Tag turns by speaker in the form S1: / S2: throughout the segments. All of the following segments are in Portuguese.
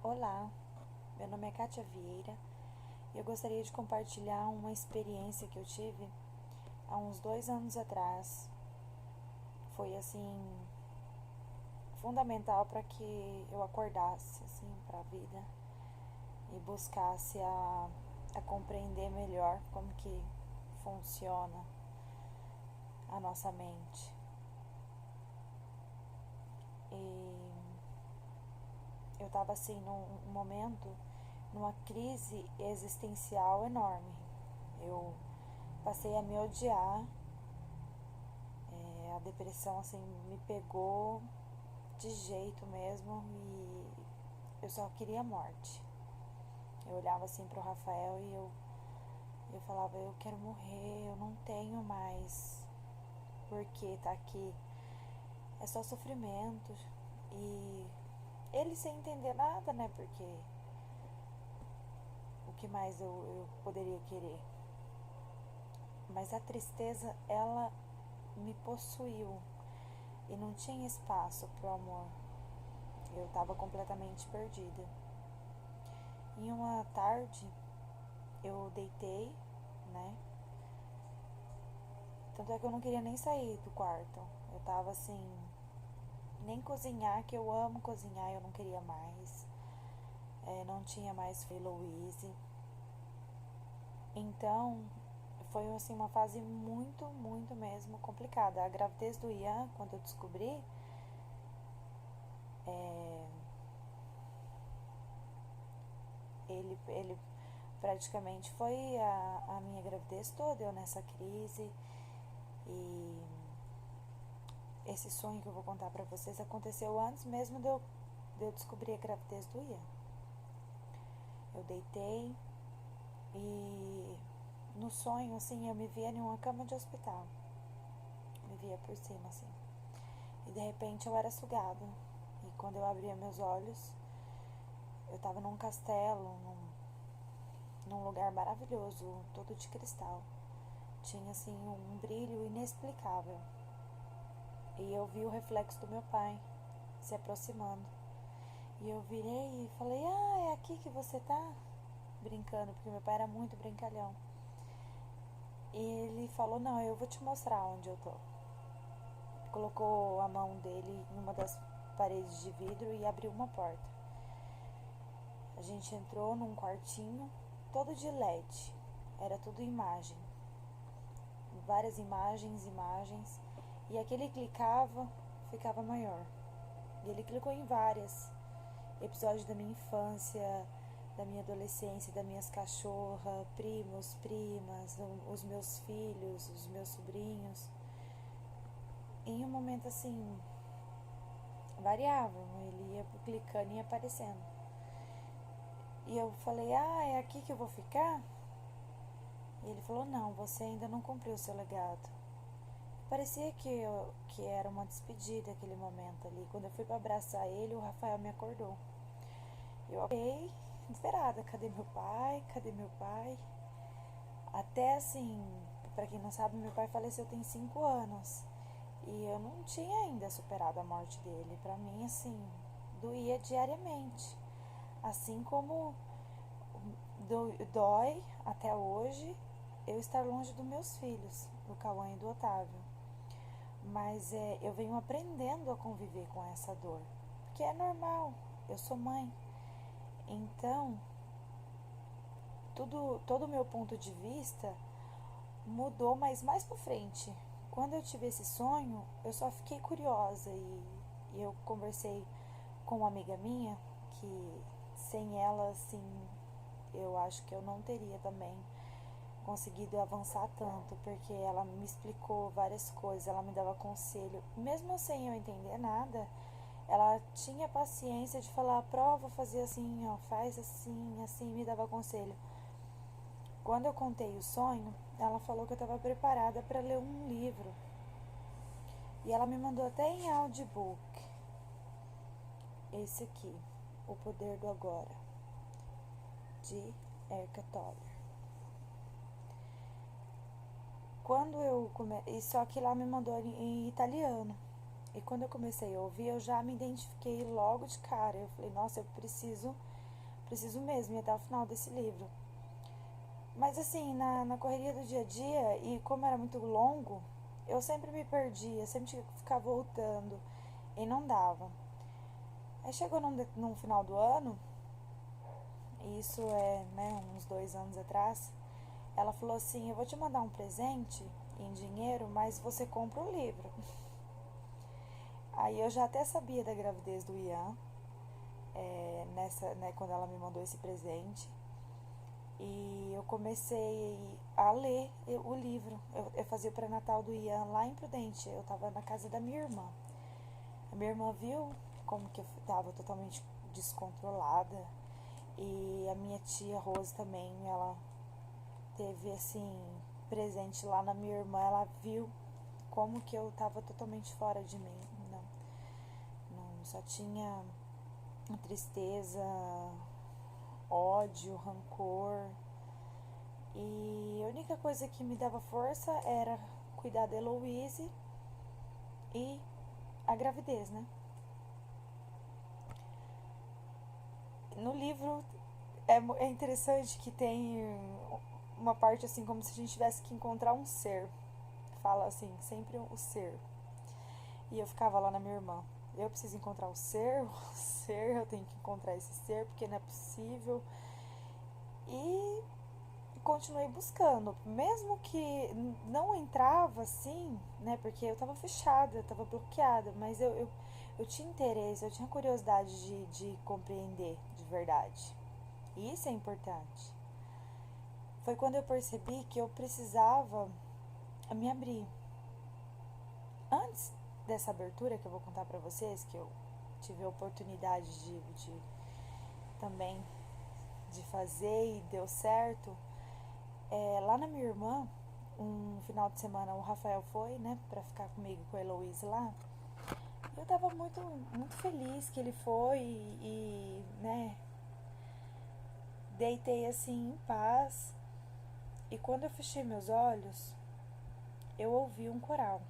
S1: Olá, meu nome é Kátia Vieira e eu gostaria de compartilhar uma experiência que eu tive há uns 2 anos atrás. Foi assim fundamental para que eu acordasse assim para a vida e buscasse a compreender melhor como que funciona a nossa mente. E eu estava assim num momento, numa crise existencial enorme. Eu passei a me odiar. A depressão assim me pegou de jeito mesmo e eu só queria morte. Eu olhava assim pro Rafael e eu falava, eu quero morrer, eu não tenho mais por que tá aqui. É só sofrimento. E ele sem entender nada, né? Porque o que mais eu poderia querer? Mas a tristeza, ela me possuiu e não tinha espaço pro amor. Eu estava completamente perdida. Em uma tarde, eu deitei, né? Tanto é que eu não queria nem sair do quarto. Eu tava assim, nem cozinhar, que eu amo cozinhar, eu não queria mais. Não tinha mais Louise. Então, foi assim uma fase muito, muito mesmo complicada. A gravidez do Ian, quando eu descobri, é, ele praticamente foi a minha gravidez toda, eu nessa crise. E esse sonho que eu vou contar pra vocês aconteceu antes mesmo de eu descobrir a gravidez do Ian. Eu deitei e no sonho, assim, eu me via em uma cama de hospital. Me via por cima, assim. E de repente eu era sugada. E quando eu abria meus olhos, eu tava num castelo, num lugar maravilhoso, todo de cristal. Tinha, assim, um brilho inexplicável. E eu vi o reflexo do meu pai se aproximando. E eu virei e falei, é aqui que você tá? Brincando, porque meu pai era muito brincalhão. E ele falou, não, eu vou te mostrar onde eu tô. Colocou a mão dele em uma das paredes de vidro e abriu uma porta. A gente entrou num quartinho todo de LED. Era tudo imagem. Várias imagens. E aquele clicava, ficava maior. E ele clicou em várias. Episódios da minha infância, da minha adolescência, das minhas cachorras, primos, primas, os meus filhos, os meus sobrinhos. Em um momento assim, variável, ele ia clicando e ia aparecendo. E eu falei, é aqui que eu vou ficar? E ele falou, não, você ainda não cumpriu o seu legado. Parecia que era uma despedida aquele momento ali. Quando eu fui para abraçar ele, o Rafael me acordou. Eu fiquei desesperada, cadê meu pai? Cadê meu pai? Até assim, para quem não sabe, meu pai faleceu tem 5 anos. E eu não tinha ainda superado a morte dele. Para mim, assim, doía diariamente. Assim como dói até hoje eu estar longe dos meus filhos, do Cauã e do Otávio. Mas eu venho aprendendo a conviver com essa dor. Porque é normal, eu sou mãe. Então, todo o meu ponto de vista mudou, mas mais pra frente. Quando eu tive esse sonho, eu só fiquei curiosa e eu conversei com uma amiga minha que sem ela, assim, eu acho que eu não teria também conseguido avançar tanto, porque ela me explicou várias coisas, ela me dava conselho, mesmo sem eu entender nada, ela tinha paciência de falar, prova, fazer assim, ó, faz assim, assim, me dava conselho. Quando eu contei o sonho, ela falou que eu estava preparada para ler um livro. E ela me mandou até em audiobook. Esse aqui, O Poder do Agora, de Eckhart Tolle. Quando eu e só que lá me mandou em italiano. E quando eu comecei a ouvir, eu já me identifiquei logo de cara. Eu falei, nossa, eu preciso mesmo ir até o final desse livro. Mas assim, na correria do dia a dia, e como era muito longo, eu sempre me perdia, sempre tinha que ficar voltando, e não dava. Aí chegou num final do ano, e isso é, né, uns 2 anos atrás, ela falou assim, eu vou te mandar um presente em dinheiro, mas você compra um livro. Aí eu já até sabia da gravidez do Ian, quando ela me mandou esse presente. E eu comecei a ler o livro. Eu fazia o pré-natal do Ian lá em Prudente. Eu tava na casa da minha irmã. A minha irmã viu como que eu tava totalmente descontrolada. E a minha tia Rose também, ela teve assim, presente lá na minha irmã. Ela viu como que eu tava totalmente fora de mim. Não só tinha tristeza, ódio, rancor. E a única coisa que me dava força era cuidar da Heloise e a gravidez, né? No livro é interessante que tem uma parte assim como se a gente tivesse que encontrar um ser. Fala assim, sempre o ser. E eu ficava lá na minha irmã. Eu preciso encontrar o ser, eu tenho que encontrar esse ser, porque não é possível. E continuei buscando, mesmo que não entrava assim, né, porque eu tava fechada, eu tava bloqueada, mas eu tinha interesse, eu tinha curiosidade de compreender de verdade. E isso é importante. Foi quando eu percebi que eu precisava me abrir. Antes dessa abertura que eu vou contar pra vocês, que eu tive a oportunidade de também de fazer e deu certo, lá na minha irmã, um final de semana o Rafael foi, né, pra ficar comigo com a Heloísa lá. Eu tava muito feliz que ele foi né, deitei assim em paz. E quando eu fechei meus olhos, eu ouvi um coral.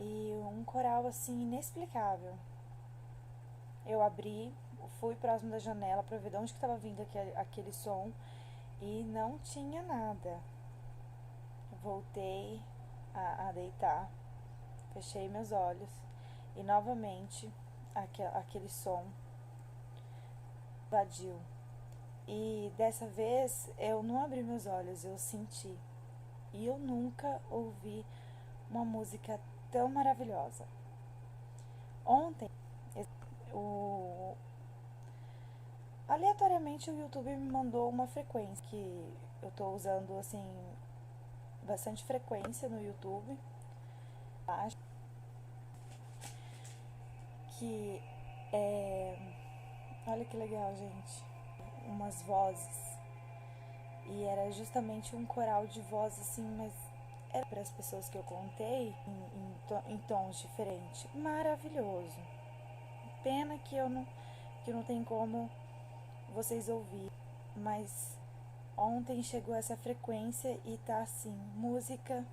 S1: E um coral assim inexplicável. Eu abri, fui próximo da janela pra ver de onde que tava vindo aquele som e não tinha nada. Voltei a deitar, fechei meus olhos e novamente aquele som invadiu. E dessa vez eu não abri meus olhos, eu senti. E eu nunca ouvi uma música tão maravilhosa. Ontem, o... aleatoriamente o YouTube me mandou uma frequência que eu tô usando assim bastante frequência no YouTube. Que é. Olha que legal, gente. Umas vozes. E era justamente um coral de voz assim, mas era para as pessoas que eu contei em tons diferentes. Maravilhoso. Pena que não tem como vocês ouvirem. Mas ontem chegou essa frequência e tá assim, música.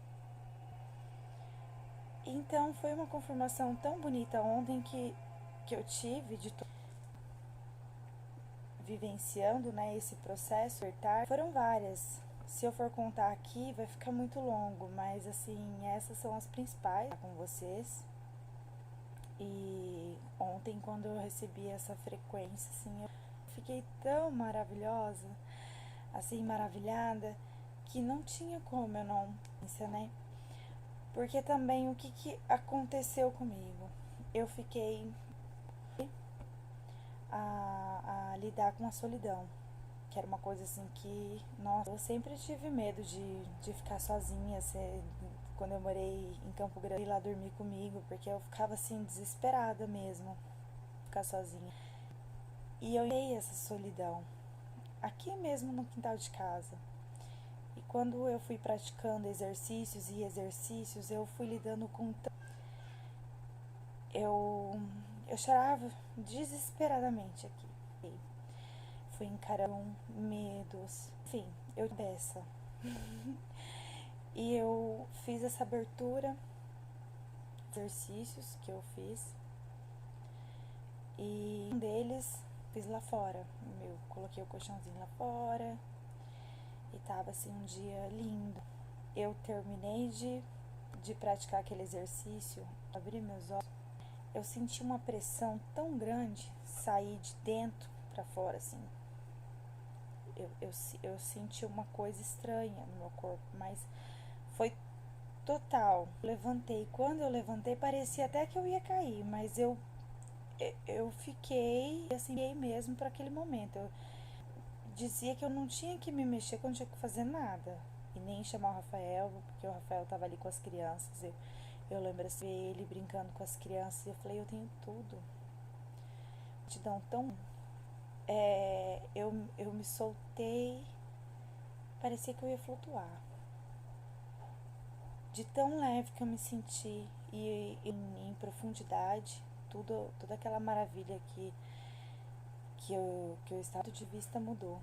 S1: Então foi uma confirmação tão bonita ontem que eu tive de vivenciando, né, esse processo. Foram várias. Se eu for contar aqui, vai ficar muito longo, mas assim, essas são as principais com vocês. E ontem, quando eu recebi essa frequência, assim, eu fiquei tão maravilhosa, assim, maravilhada, que não tinha como eu não pensar, né? Porque também o que aconteceu comigo? Eu fiquei a lidar com a solidão, que era uma coisa assim que, nossa, eu sempre tive medo de ficar sozinha. Quando eu morei em Campo Grande, ir lá dormir comigo, porque eu ficava assim desesperada mesmo, ficar sozinha. E eu dei essa solidão aqui mesmo no quintal de casa. E quando eu fui praticando exercícios, eu fui lidando com eu chorava desesperadamente aqui. Fui encarando medos, enfim, eu dessa. E eu fiz essa abertura exercícios que eu fiz. E um deles fiz lá fora. Eu coloquei o colchãozinho lá fora e tava assim um dia lindo. Eu terminei de praticar aquele exercício, abri meus olhos, eu senti uma pressão tão grande sair de dentro para fora, assim. Eu senti uma coisa estranha no meu corpo, mas foi total. Levantei. Quando eu levantei, parecia até que eu ia cair, mas eu fiquei assim mesmo para aquele momento. Eu dizia que eu não tinha que me mexer, que eu não tinha que fazer nada. E nem chamar o Rafael, porque o Rafael estava ali com as crianças. Eu lembro assim, ele brincando com as crianças. E eu falei, eu tenho tudo. Gratidão tão. Eu me soltei. Parecia que eu ia flutuar. De tão leve que eu me senti. E em profundidade. Toda aquela maravilha que o estado de vista mudou.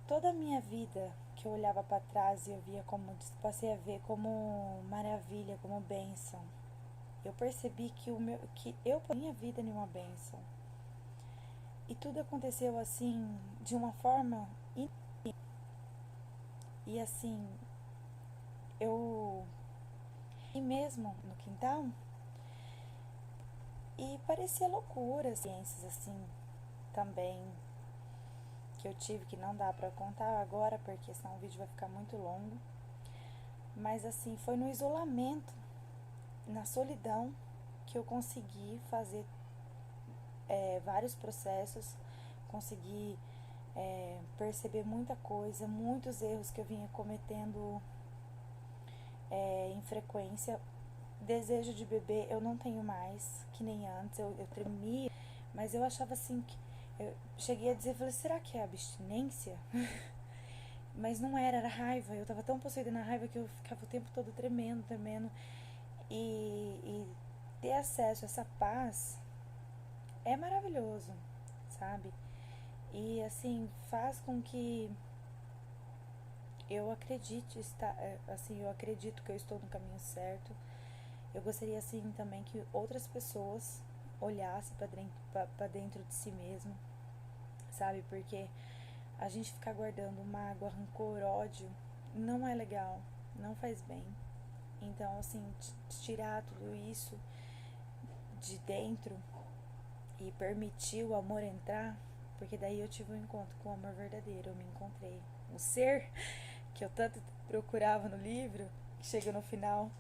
S1: Toda a minha vida que eu olhava para trás e eu via passei a ver como maravilha, como bênção. Eu percebi que eu minha vida em uma bênção. E tudo aconteceu assim, de uma forma e assim, e mesmo no quintal, e parecia loucura, ciências assim, também, que eu tive, que não dá pra contar agora, porque senão o vídeo vai ficar muito longo. Mas assim, foi no isolamento, na solidão, que eu consegui fazer vários processos, consegui perceber muita coisa, muitos erros que eu vinha cometendo em frequência. Desejo de beber eu não tenho mais, que nem antes, eu tremia, mas eu achava assim que eu cheguei a dizer, falei, será que é abstinência? Mas não era raiva, eu tava tão possuída na raiva que eu ficava o tempo todo tremendo e ter acesso a essa paz é maravilhoso, sabe? E assim, faz com que eu acredite eu acredito que eu estou no caminho certo. Eu gostaria assim também que outras pessoas olhassem para dentro de si mesmo, sabe? Porque a gente ficar guardando mágoa, rancor, ódio não é legal, não faz bem. Então, assim, tirar tudo isso de dentro e permitir o amor entrar, porque daí eu tive um encontro com o amor verdadeiro, eu me encontrei. Um ser que eu tanto procurava no livro, que chega no final,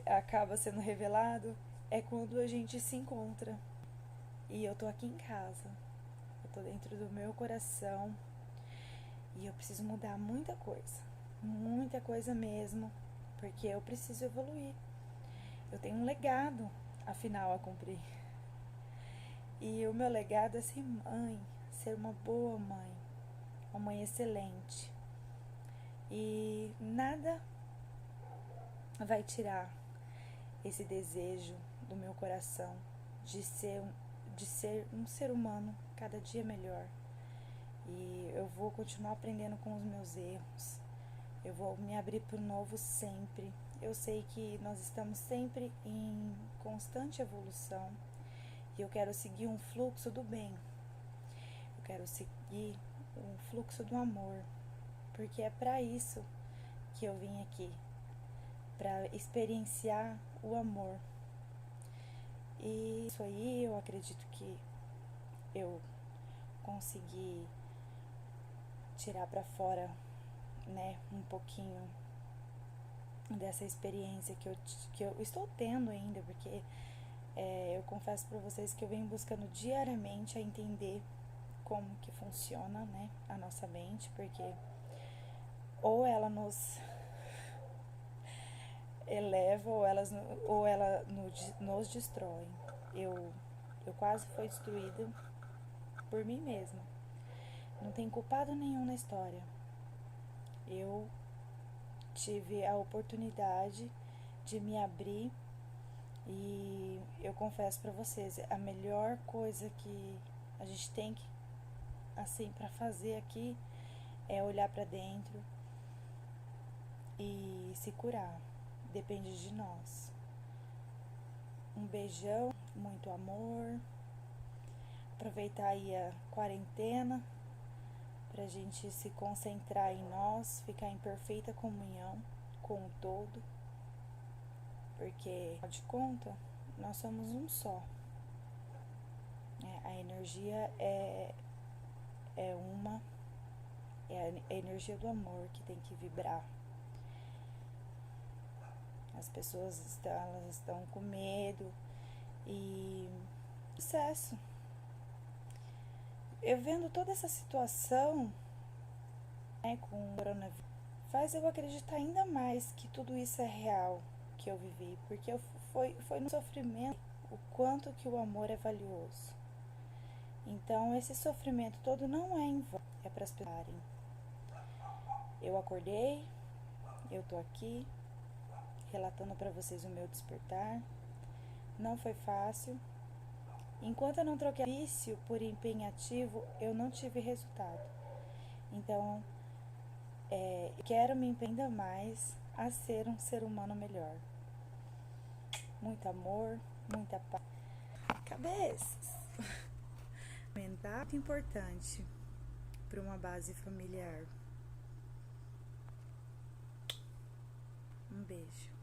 S1: acaba sendo revelado, é quando a gente se encontra. E eu tô aqui em casa, eu tô dentro do meu coração e eu preciso mudar muita coisa mesmo, porque eu preciso evoluir. Eu tenho um legado, afinal, a cumprir. E o meu legado é ser mãe, ser uma boa mãe, uma mãe excelente. E nada vai tirar esse desejo do meu coração de ser um ser humano cada dia melhor. E eu vou continuar aprendendo com os meus erros. Eu vou me abrir para o novo sempre. Eu sei que nós estamos sempre em constante evolução. E eu quero seguir um fluxo do bem. Eu quero seguir um fluxo do amor. Porque é para isso que eu vim aqui. Para experienciar o amor. E isso aí eu acredito que eu consegui tirar para fora, né, um pouquinho dessa experiência que eu estou tendo ainda, porque eu confesso para vocês que eu venho buscando diariamente a entender como que funciona, né, a nossa mente, porque ou ela nos eleva ou ela nos destrói. Eu quase fui destruída por mim mesma. Não tem culpado nenhum na história. Eu tive a oportunidade de me abrir e eu confesso pra vocês, a melhor coisa que a gente tem que, assim, pra fazer aqui é olhar pra dentro e se curar. Depende de nós. Um beijão, muito amor. Aproveitar aí a quarentena pra gente se concentrar em nós, ficar em perfeita comunhão com o todo, porque, afinal de contas, nós somos um só. A energia é uma, é a energia do amor que tem que vibrar. As pessoas elas estão com medo e sucesso. Eu vendo toda essa situação, com o coronavírus, faz eu acreditar ainda mais que tudo isso é real que eu vivi, porque foi no sofrimento o quanto que o amor é valioso. Então esse sofrimento todo não é em vão, é para as pessoas. Eu acordei, eu tô aqui relatando para vocês o meu despertar. Não foi fácil. Enquanto eu não troquei vício por empenhativo, eu não tive resultado. Então, quero me empenhar ainda mais a ser um ser humano melhor. Muito amor, muita paz. Cabeças. Mental é muito importante para uma base familiar. Um beijo.